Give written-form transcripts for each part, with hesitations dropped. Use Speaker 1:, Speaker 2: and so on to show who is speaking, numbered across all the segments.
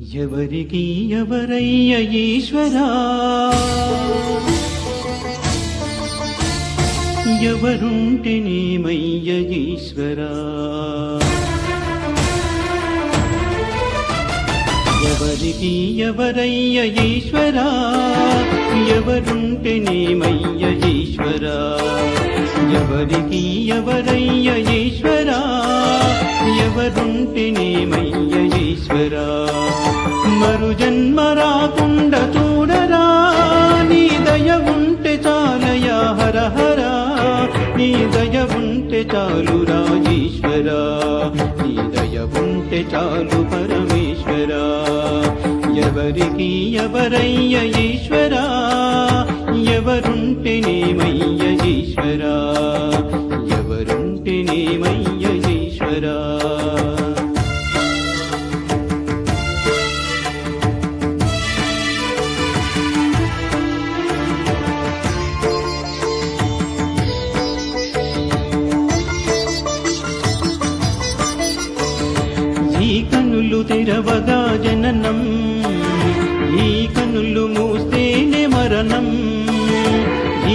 Speaker 1: ఎవరికి ఎవరయ్య ఈశ్వరా, ఎవరుంటేనేమయ్య ఈశ్వరా, ఎవరికి ఎవరయ్య ఈశ్వరా, ఎవరుంటేనేమయ్య ఈశ్వరా, ఎవరికి ఎవరయ్య ఈశ్వరా, ఎవరుంటేనేమయ్య ఈశ్వరా. మరు జన్మ రాకుండా చూడరా, నీ దయ ఉంటే చాలయా హర హర, నీ దయ ఉంటే చాలు రాజేశ్వరా, నీ దయ ఉంటే చాలు పరమేశ్వరా. ఎవరికి ఎవరయ్య ఈశ్వరా, ఎవరుంటేనేమయ్య ఈశ్వరా, ఎవరుంటేనేమయ్య ఈశ్వరా. ఈ కన్నులు తెరవగా జననం, ఈ కన్నులు మూస్తేనే మరణం,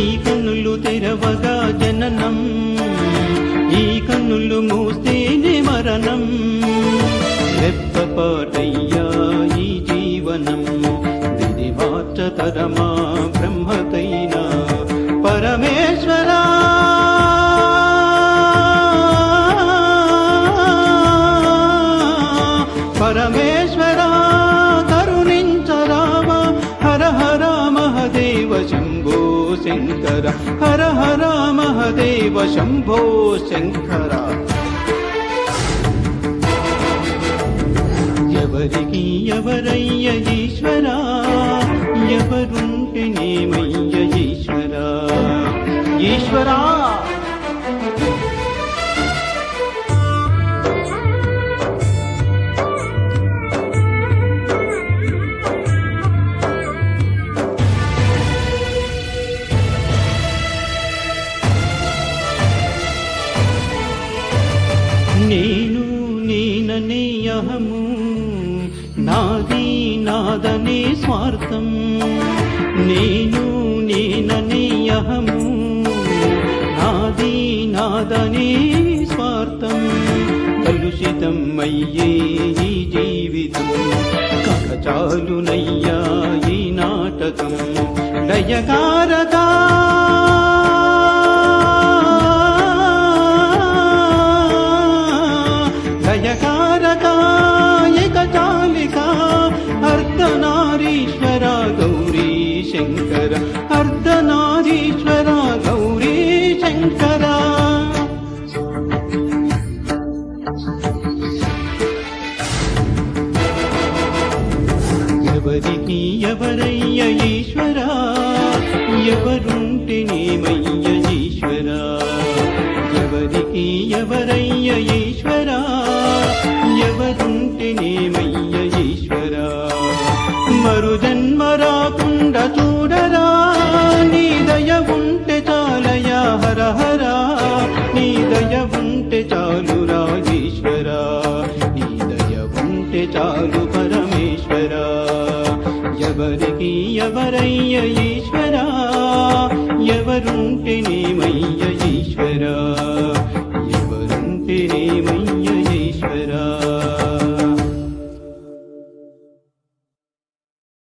Speaker 1: ఈ కన్నులు తెరవగా జననం, ఈ కన్నులు మూస్తేనే మరణం. రెప్పపాటయ్యా ఈ జీవనం, విధి మార్చతరమా బ్రహ్మకైనా పరమేశ్వరా. పరమేశ్వరా కరుణించరామ, హర హర మహదేవ శంభో శంకర, హర హర మహదేవ శంభో శంకర. ఎవరికి ఎవరయ్య ఈశ్వరా, ఎవరుంటేనేమయ్య ఈశ్వరా, ఈశ్వరా. నేను నేననే అహము, నాది నాదనే స్వార్థం, నేను నేననే అహము, నాది నాదనే స్వార్థం. కలుషితం అయ్యే ఈ జీవితం, కచాలునయ్యా ఈ నాటకం. లయకారకా లయకారకాయక చాలిక, అర్ధనారీశ్వర గౌరీ శంకర, అర్ధనారీశ్వర గౌరీ శంకర. ఎవరికి ఎవరయ్య ఈశ్వరా, ఎవరుంటేనేమయ్య ఈశ్వరా, ఎవరికి ఎవరయ్య ఈశ్వరా, ఎవరుంటేనేమయ్య ఈశ్వరా. మరు జన్మ రాకుండా చూడరా, నీ దయ ఉంటే చాలయా హర హర, నీ దయ ఉంటే చాలు రాజేశ్వరా, నీ దయ ఉంటే చాలు పరమేశ్వరా. ఎవరికి ఎవరయ్య ఈశ్వరా, ఎవరుంటేనేమయ్య ఈశ్వరా, ఎవరుంటేనేమయ్య